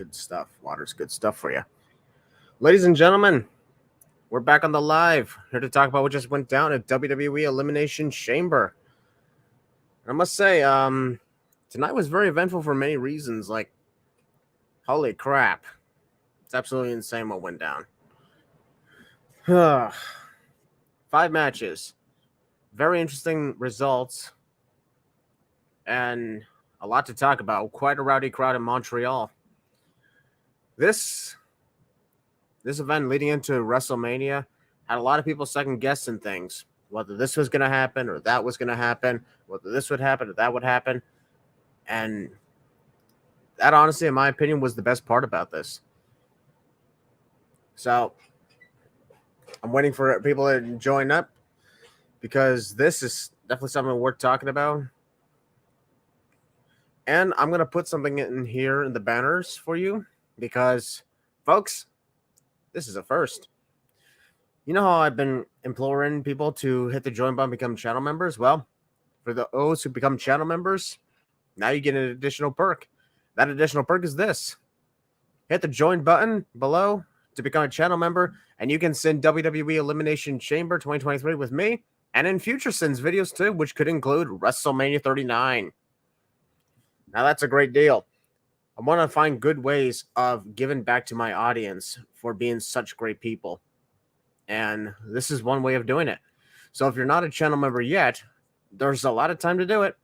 Good stuff. Water's good stuff for you. Ladies and gentlemen, we're back on the live, here to talk about what just went down at WWE Elimination Chamber. I must say, tonight was very eventful for many reasons. Like, holy crap. It's absolutely insane what went down. 5 matches. Very interesting results. And a lot to talk about. Quite a rowdy crowd in Montreal. This event leading into WrestleMania had a lot of people second guessing things. Whether this was going to happen or that was going to happen. Whether this would happen or that would happen. And that, honestly, in my opinion, was the best part about this. So, I'm waiting for people to join up, because this is definitely something worth talking about. And I'm going to put something in here in the banners for you, because, folks, this is a first. You know how I've been imploring people to hit the join button and become channel members? Well, for those who become channel members, now you get an additional perk. That additional perk is this. Hit the join button below to become a channel member, and you can send WWE Elimination Chamber 2023 with me, and in future sends videos too, which could include WrestleMania 39. Now that's a great deal. I want to find good ways of giving back to my audience for being such great people. And this is one way of doing it. So if you're not a channel member yet, there's a lot of time to do it.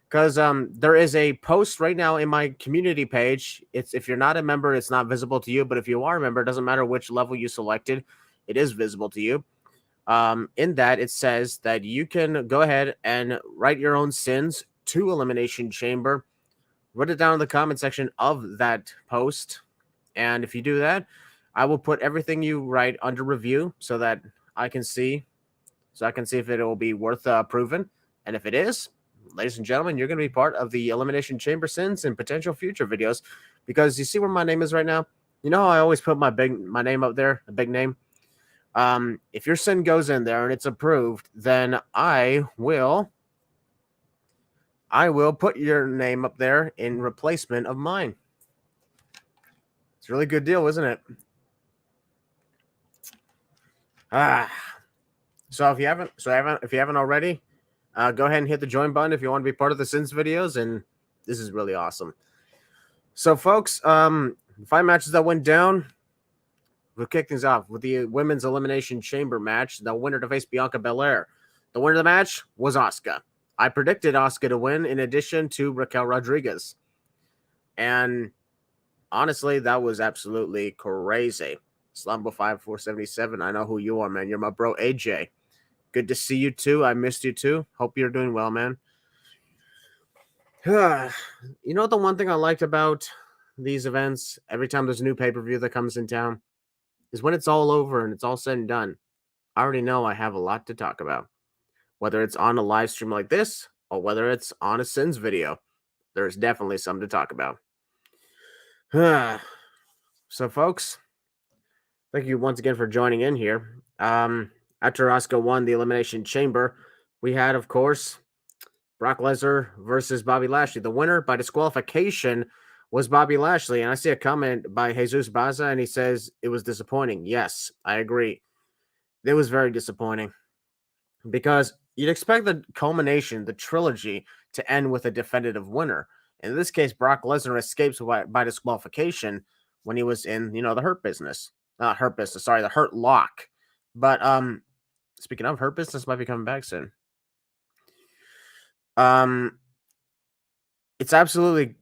Because there is a post right now in my community page. If you're not a member, it's not visible to you. But if you are a member, it doesn't matter which level you selected. It is visible to you. In that, it says that you can go ahead and write your own sins to Elimination Chamber. Write it down in the comment section of that post. And if you do that, I will put everything you write under review so that I can see. So I can see if it will be worth approving. And if it is, ladies and gentlemen, you're going to be part of the Elimination Chamber sins and potential future videos. Because you see where my name is right now? You know how I always put my name up there, a big name? If your sin goes in there and it's approved, then I will put your name up there in replacement of mine. It's a really good deal, isn't it? So if you haven't already, go ahead and hit the join button if you want to be part of the sins videos, and this is really awesome. So, folks, 5 matches that went down. We'll kick things off with the Women's Elimination Chamber match. The winner to face Bianca Belair. The winner of the match was Asuka. I predicted Asuka to win in addition to Raquel Rodriguez. And honestly, that was absolutely crazy. Slumbo 5477, I know who you are, man. You're my bro, AJ. Good to see you too. I missed you too. Hope you're doing well, man. You know the one thing I liked about these events, every time there's a new pay-per-view that comes in town, is when it's all over and it's all said and done, I already know I have a lot to talk about. Whether it's on a live stream like this or whether it's on a sins video, there's definitely something to talk about. So, folks, thank you once again for joining in here. After Asuka won the Elimination Chamber, we had, of course, Brock Lesnar versus Bobby Lashley. The winner by disqualification was Bobby Lashley. And I see a comment by Jesus Baza, and he says it was disappointing. Yes, I agree. It was very disappointing because you'd expect the culmination, the trilogy, to end with a definitive winner. In this case, Brock Lesnar escapes by disqualification when he was in, the Hurt Business. Not Hurt Business, sorry, the Hurt Lock. But speaking of, Hurt Business might be coming back soon. It's absolutely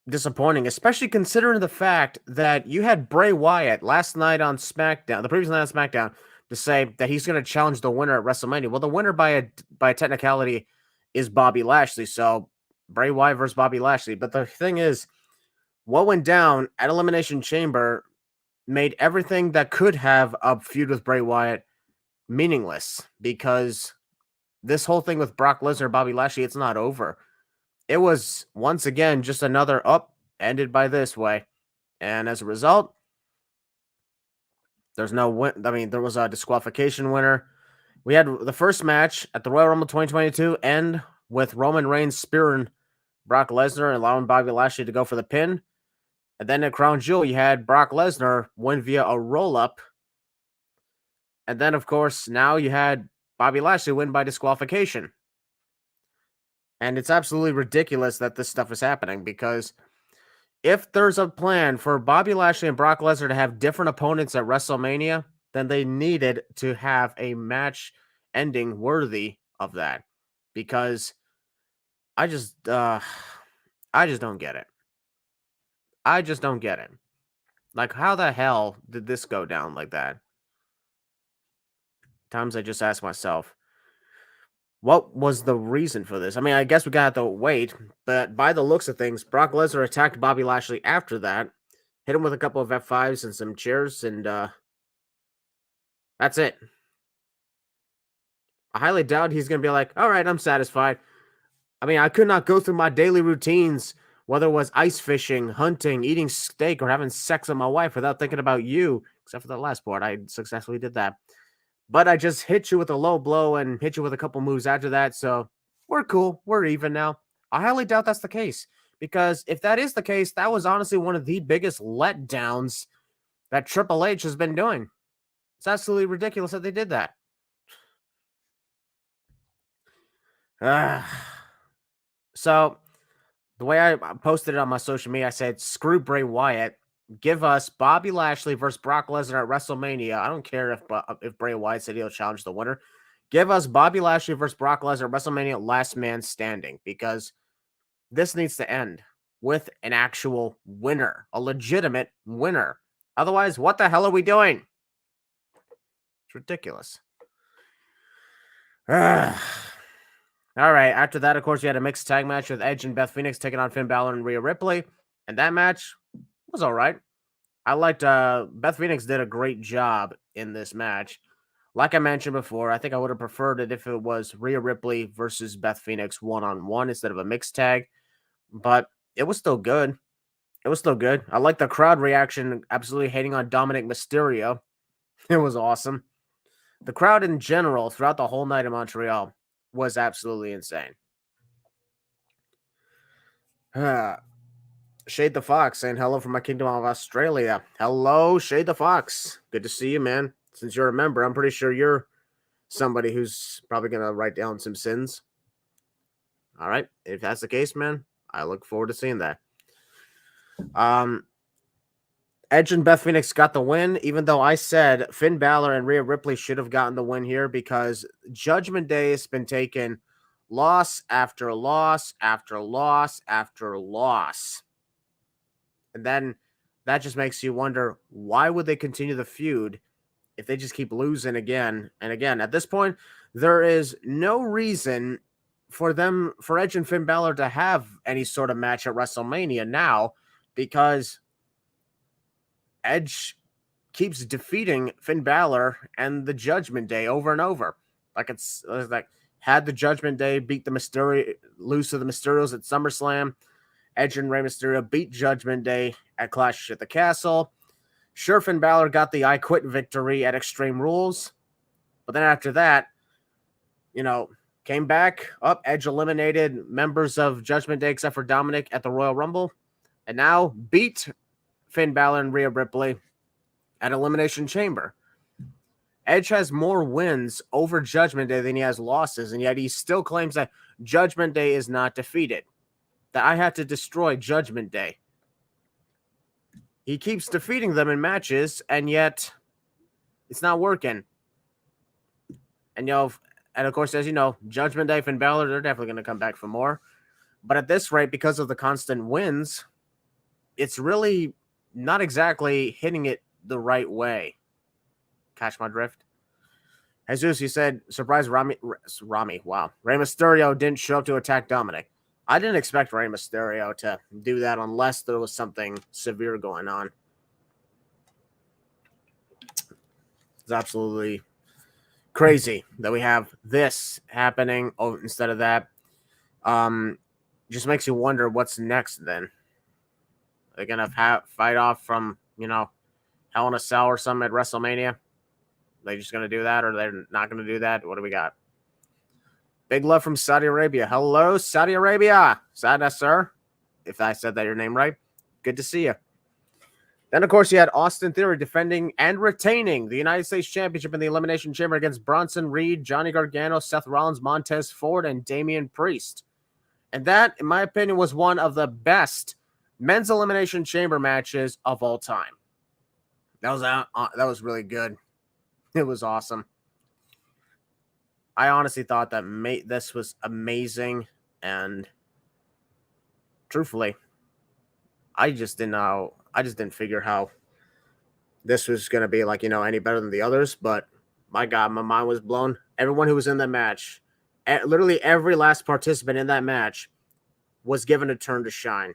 disappointing, especially considering the fact that you had Bray Wyatt last night on SmackDown, the previous night on SmackDown, to say that he's going to challenge the winner at WrestleMania. Well, the winner by a technicality is Bobby Lashley. So Bray Wyatt versus Bobby Lashley. But the thing is, what went down at Elimination Chamber made everything that could have a feud with Bray Wyatt meaningless, because this whole thing with Brock Lesnar, Bobby Lashley, it's not over. It was, once again, just another ended by this way. And as a result, there's no win. I mean, there was a disqualification winner. We had the first match at the Royal Rumble 2022 end with Roman Reigns spearing Brock Lesnar and allowing Bobby Lashley to go for the pin. And then at Crown Jewel, you had Brock Lesnar win via a roll-up. And then, of course, now you had Bobby Lashley win by disqualification. And it's absolutely ridiculous that this stuff is happening, because if there's a plan for Bobby Lashley and Brock Lesnar to have different opponents at WrestleMania, then they needed to have a match ending worthy of that, because I just don't get it. I just don't get it. Like, how the hell did this go down like that? Times I just ask myself, what was the reason for this? I mean, I guess we got to wait, but by the looks of things, Brock Lesnar attacked Bobby Lashley after that, hit him with a couple of F5s and some chairs, and that's it. I highly doubt he's going to be like, all right, I'm satisfied. I mean, I could not go through my daily routines, whether it was ice fishing, hunting, eating steak, or having sex with my wife, without thinking about you, except for the last part. I successfully did that. But I just hit you with a low blow and hit you with a couple moves after that, so we're cool. We're even now. I highly doubt that's the case, because if that is the case, that was honestly one of the biggest letdowns that Triple H has been doing. It's absolutely ridiculous that they did that. So, the way I posted it on my social media, I said, screw Bray Wyatt. Give us Bobby Lashley versus Brock Lesnar at WrestleMania. I don't care if Bray Wyatt said he'll challenge the winner. Give us Bobby Lashley versus Brock Lesnar at WrestleMania, last man standing, because this needs to end with an actual winner, a legitimate winner. Otherwise, what the hell are we doing? It's ridiculous. All right, after that, of course, we had a mixed tag match with Edge and Beth Phoenix taking on Finn Balor and Rhea Ripley, and that match was all right. I liked Beth Phoenix did a great job in this match. Like I mentioned before, I think I would have preferred it if it was Rhea Ripley versus Beth Phoenix one-on-one instead of a mixed tag, but it was still good. It was still good. I like the crowd reaction, absolutely hating on Dominic Mysterio. It was awesome. The crowd in general throughout the whole night in Montreal was absolutely insane. Shade the Fox saying hello from my kingdom of Australia. Hello, Shade the Fox. Good to see you, man. Since you're a member, I'm pretty sure you're somebody who's probably going to write down some sins. All right. If that's the case, man, I look forward to seeing that. Edge and Beth Phoenix got the win, even though I said Finn Balor and Rhea Ripley should have gotten the win here, because Judgment Day has been taken loss after loss after loss after loss. And then that just makes you wonder, why would they continue the feud if they just keep losing again and again? At this point, there is no reason for Edge and Finn Balor to have any sort of match at WrestleMania now, because Edge keeps defeating Finn Balor and the Judgment Day over and over. Like, it's like, had the Judgment Day beat lose to the Mysterios at SummerSlam. Edge and Rey Mysterio beat Judgment Day at Clash at the Castle. Sure, Finn Balor got the I Quit victory at Extreme Rules, but then after that, came back up. Edge eliminated members of Judgment Day except for Dominic at the Royal Rumble, and now beat Finn Balor and Rhea Ripley at Elimination Chamber. Edge has more wins over Judgment Day than he has losses, and yet he still claims that Judgment Day is not defeated, that I had to destroy Judgment Day. He keeps defeating them in matches, and yet it's not working. And, and of course, as you know, Judgment Day, Finn Balor, they're definitely going to come back for more. But at this rate, because of the constant wins, it's really not exactly hitting it the right way. Catch my drift? Jesus, you said, surprise Rami. Wow. Rey Mysterio didn't show up to attack Dominic. I didn't expect Rey Mysterio to do that unless there was something severe going on. It's absolutely crazy that we have this happening instead of that. Just makes you wonder what's next then. They're going to fight off from, Hell in a Cell or something at WrestleMania? They just going to do that, or they're not going to do that? What do we got? Big love from Saudi Arabia. Hello, Saudi Arabia. Sada, sir. If I said that your name right. Good to see you. Then, of course, you had Austin Theory defending and retaining the United States Championship in the Elimination Chamber against Bronson Reed, Johnny Gargano, Seth Rollins, Montez Ford, and Damian Priest. And that, in my opinion, was one of the best men's Elimination Chamber matches of all time. That was really good. It was awesome. I honestly thought that this was amazing, and truthfully, I just didn't figure how this was going to be like, any better than the others. But my God, my mind was blown. Everyone who was in that match, literally every last participant in that match was given a turn to shine.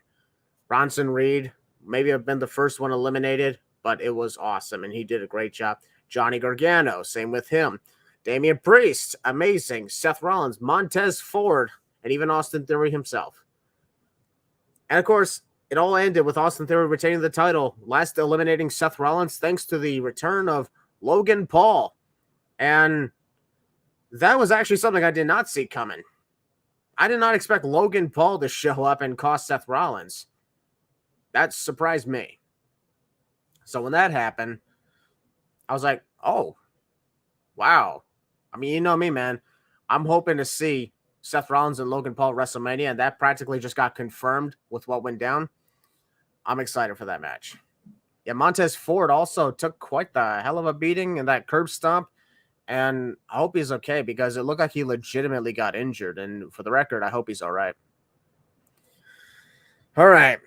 Bronson Reed maybe have been the first one eliminated, but it was awesome, and he did a great job. Johnny Gargano, same with him. Damian Priest, amazing. Seth Rollins, Montez Ford, and even Austin Theory himself. And of course, it all ended with Austin Theory retaining the title, last eliminating Seth Rollins thanks to the return of Logan Paul. And that was actually something I did not see coming. I did not expect Logan Paul to show up and cost Seth Rollins. That surprised me. So when that happened, I was like, oh, wow. I mean, you know me, man. I'm hoping to see Seth Rollins and Logan Paul at WrestleMania, and that practically just got confirmed with what went down. I'm excited for that match. Yeah, Montez Ford also took quite the hell of a beating in that curb stomp, and I hope he's okay because it looked like he legitimately got injured, and for the record, I hope he's all right. All right.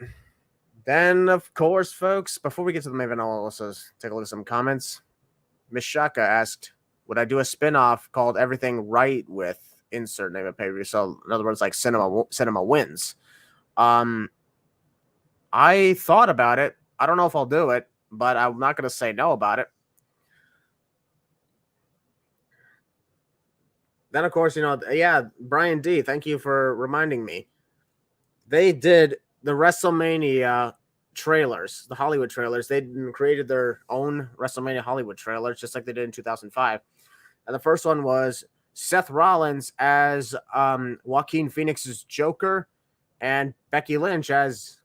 Then, of course, folks, before we get to the main event, I'll also take a look at some comments. Miss Shaka asked, would I do a spinoff called Everything Right with insert name of pay-per-view? So, in other words, like Cinema Wins. I thought about it. I don't know if I'll do it, but I'm not going to say no about it. Then, of course, Brian D., thank you for reminding me. They did the WrestleMania trailers, the Hollywood trailers. They created their own WrestleMania Hollywood trailers, just like they did in 2005. And the first one was Seth Rollins as Joaquin Phoenix's Joker and Becky Lynch as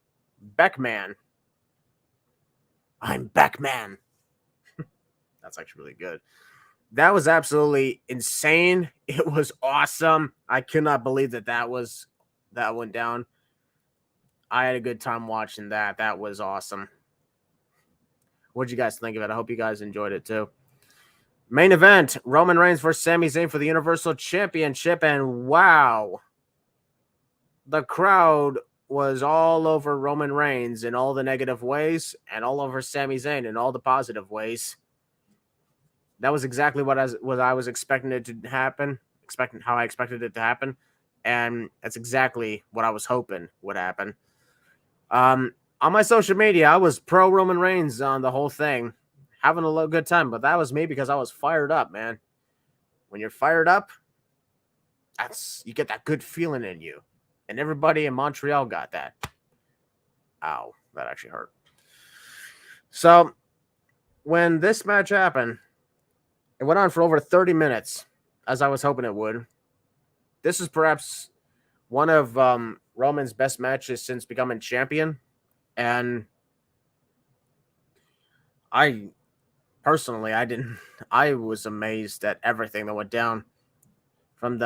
Beckman. I'm Beckman. That's actually really good. That was absolutely insane. It was awesome. I could not believe that went down. I had a good time watching that. That was awesome. What'd you guys think of it? I hope you guys enjoyed it too. Main event, Roman Reigns versus Sami Zayn for the Universal Championship. And wow, the crowd was all over Roman Reigns in all the negative ways and all over Sami Zayn in all the positive ways. That was exactly what I was expecting it to happen, how I expected it to happen. And that's exactly what I was hoping would happen. On my social media, I was pro Roman Reigns on the whole thing, having a good time, but that was me because I was fired up, man. When you're fired up, you get that good feeling in you, and everybody in Montreal got that. Ow, that actually hurt. So when this match happened, it went on for over 30 minutes, as I was hoping it would. This is perhaps one of Roman's best matches since becoming champion. And I was amazed at everything that went down. From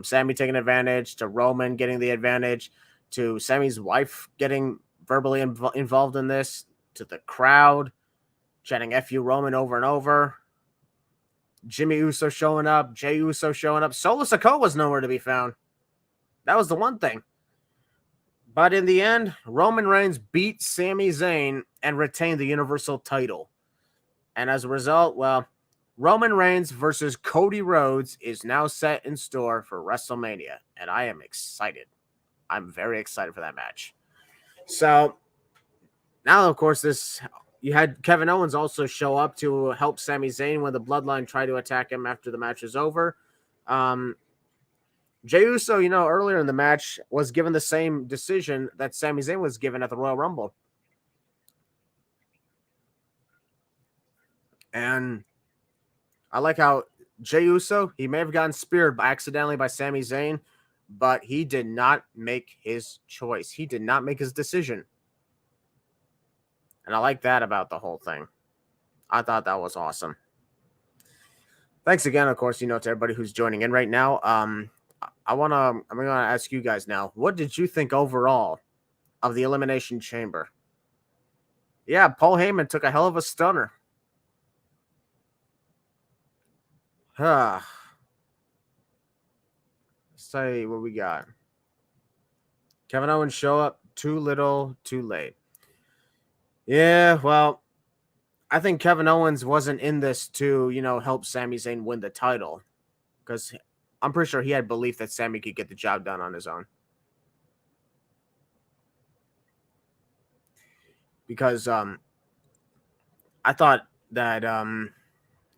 Sami taking advantage, to Roman getting the advantage, to Sami's wife getting verbally involved in this, to the crowd chanting F you Roman over and over. Jimmy Uso showing up, Jey Uso showing up. Solo Sikoa was nowhere to be found. That was the one thing. But in the end, Roman Reigns beat Sami Zayn and retained the Universal title. And as a result, Roman Reigns versus Cody Rhodes is now set in store for WrestleMania. And I am excited. I'm very excited for that match. So, now, of course, you had Kevin Owens also show up to help Sami Zayn when the Bloodline tried to attack him after the match was over. Jey Uso, earlier in the match was given the same decision that Sami Zayn was given at the Royal Rumble. And I like how Jey Uso, he may have gotten speared accidentally by Sami Zayn, but he did not make his choice. He did not make his decision. And I like that about the whole thing. I thought that was awesome. Thanks again, of course, to everybody who's joining in right now. I'm gonna ask you guys now, what did you think overall of the Elimination Chamber? Yeah, Paul Heyman took a hell of a stunner. Let's see what we got. Kevin Owens show up too little, too late. Yeah, well, I think Kevin Owens wasn't in this to, help Sami Zayn win the title. Because I'm pretty sure he had belief that Sami could get the job done on his own. Because I thought that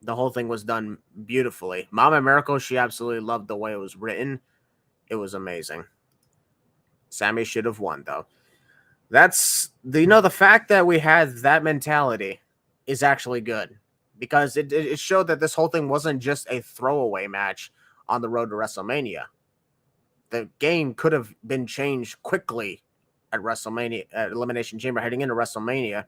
the whole thing was done beautifully. Mama Miracle, she absolutely loved the way it was written. It was amazing. Sami should have won, though. That's the fact that we had that mentality is actually good, because it showed that this whole thing wasn't just a throwaway match on the road to WrestleMania. The game could have been changed quickly at WrestleMania, at Elimination Chamber, heading into WrestleMania.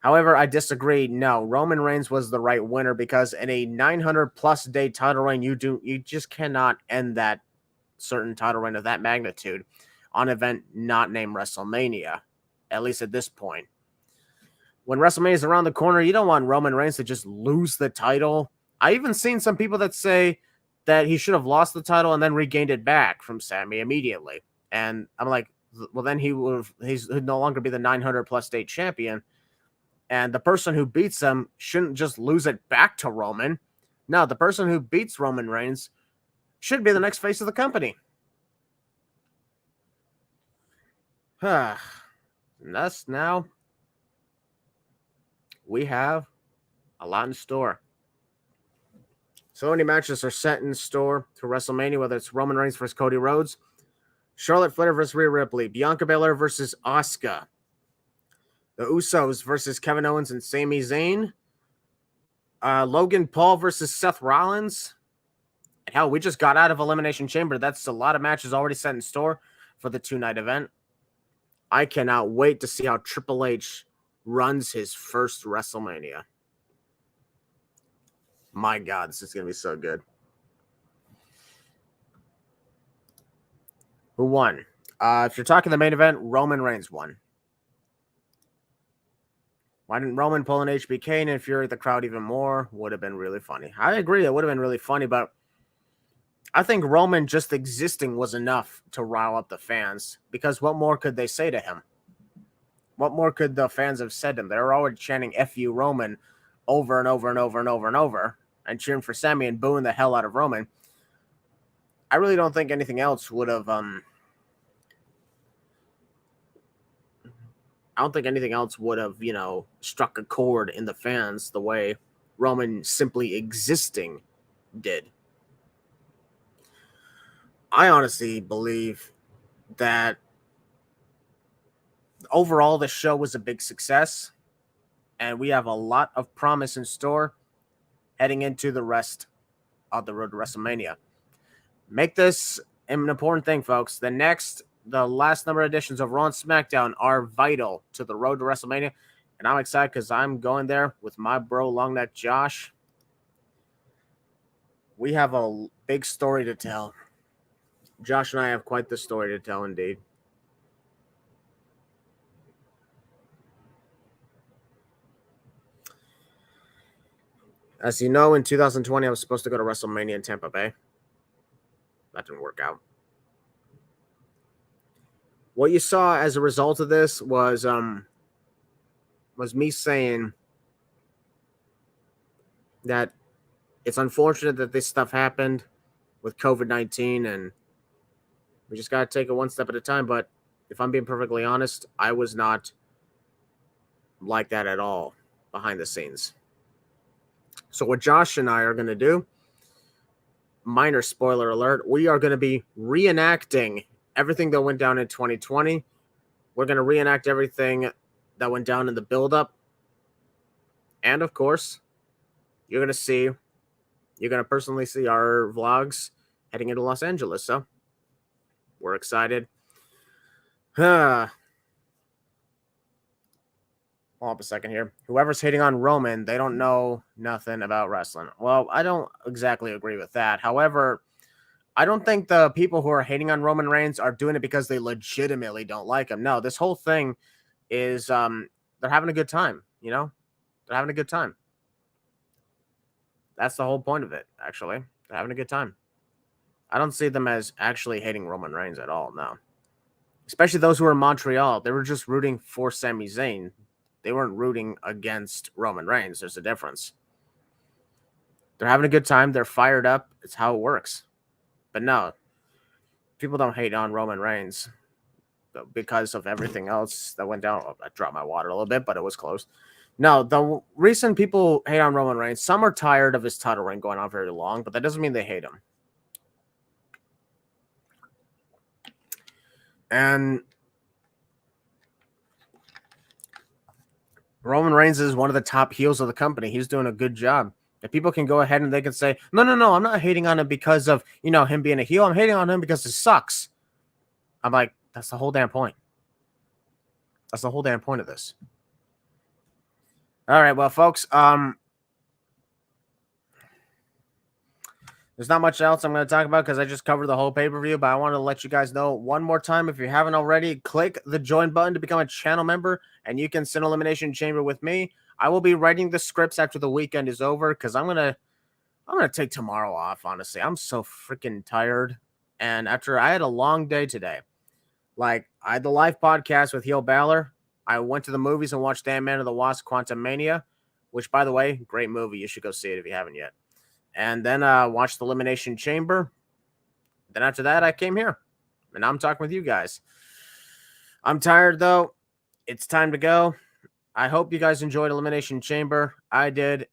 However, I disagree. No, Roman Reigns was the right winner, because in a 900-plus day title reign, you just cannot end that certain title reign of that magnitude on an event not named WrestleMania, at least at this point. When WrestleMania is around the corner, you don't want Roman Reigns to just lose the title. I even seen some people that say that he should have lost the title and then regained it back from Sami immediately. And I'm like, well, then he'd no longer be the 900-plus day champion. And the person who beats him shouldn't just lose it back to Roman. No, the person who beats Roman Reigns should be the next face of the company. Thus, now we have a lot in store. So many matches are set in store to WrestleMania, whether it's Roman Reigns versus Cody Rhodes, Charlotte Flair versus Rhea Ripley, Bianca Belair versus Asuka, the Usos versus Kevin Owens and Sami Zayn, Logan Paul versus Seth Rollins. And hell, we just got out of Elimination Chamber. That's a lot of matches already set in store for the 2-night event. I cannot wait to see how Triple H runs his first WrestleMania. My God, this is going to be so good. Who won? If you're talking the main event, Roman Reigns won. Why didn't Roman pull an HBK and infuriate the crowd even more? Would have been really funny. I agree, it would have been really funny, but I think Roman just existing was enough to rile up the fans, because what more could they say to him? What more could the fans have said to him? They were already chanting F you Roman over and over and over and over and over, and cheering for Sami and booing the hell out of Roman. I really don't think anything else would have I don't think anything else would have, struck a chord in the fans the way Roman simply existing did. I honestly believe that overall the show was a big success, and we have a lot of promise in store heading into the rest of the road to WrestleMania. Make this an important thing, folks. The last number of editions of Raw and SmackDown are vital to the road to WrestleMania, and I'm excited because I'm going there with my bro Longneck Josh. We have a big story to tell. Josh and I have quite the story to tell, indeed. As you know, in 2020, I was supposed to go to WrestleMania in Tampa Bay. That didn't work out. What you saw as a result of this was me saying that it's unfortunate that this stuff happened with COVID-19, and we just got to take it one step at a time. But if I'm being perfectly honest, I was not like that at all behind the scenes. So what Josh and I are going to do, minor spoiler alert, we are going to be reenacting everything that went down in 2020. We're going to reenact everything that went down in the build-up. And, of course, you're going to personally see our vlogs heading into Los Angeles. So we're excited. hold up a second here. Whoever's hating on Roman, they don't know nothing about wrestling. Well, I don't exactly agree with that. However, I don't think the people who are hating on Roman Reigns are doing it because they legitimately don't like him. No, this whole thing is they're having a good time, you know? They're having a good time. That's the whole point of it, actually. They're having a good time. I don't see them as actually hating Roman Reigns at all, no. Especially those who are in Montreal. They were just rooting for Sami Zayn. They weren't rooting against Roman Reigns. There's a difference. They're having a good time. They're fired up. It's how it works. But no, people don't hate on Roman Reigns because of everything else that went down. I dropped my water a little bit, but it was close. No, the reason people hate on Roman Reigns, some are tired of his title reign going on very long, but that doesn't mean they hate him. And Roman Reigns is one of the top heels of the company. He's doing a good job. If people can go ahead and they can say, no, I'm not hating on him because of, him being a heel. I'm hating on him because it sucks. I'm like, that's the whole damn point. That's the whole damn point of this. All right, well, folks, there's not much else I'm going to talk about because I just covered the whole pay-per-view, but I want to let you guys know one more time, if you haven't already, click the join button to become a channel member, and you can send Elimination Chamber with me. I will be writing the scripts after the weekend is over because I'm gonna take tomorrow off, honestly. I'm so freaking tired. And after I had a long day today, like I had the live podcast with Heel Balor. I went to the movies and watched Ant-Man and the Wasp: Quantumania, which, by the way, great movie. You should go see it if you haven't yet. And then watched the Elimination Chamber. Then after that, I came here. And now I'm talking with you guys. I'm tired, though. It's time to go. I hope you guys enjoyed Elimination Chamber. I did.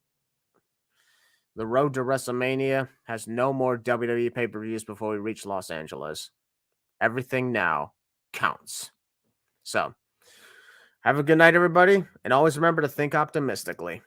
The road to WrestleMania has no more WWE pay-per-views before we reach Los Angeles. Everything now counts. So, have a good night, everybody. And always remember to think optimistically.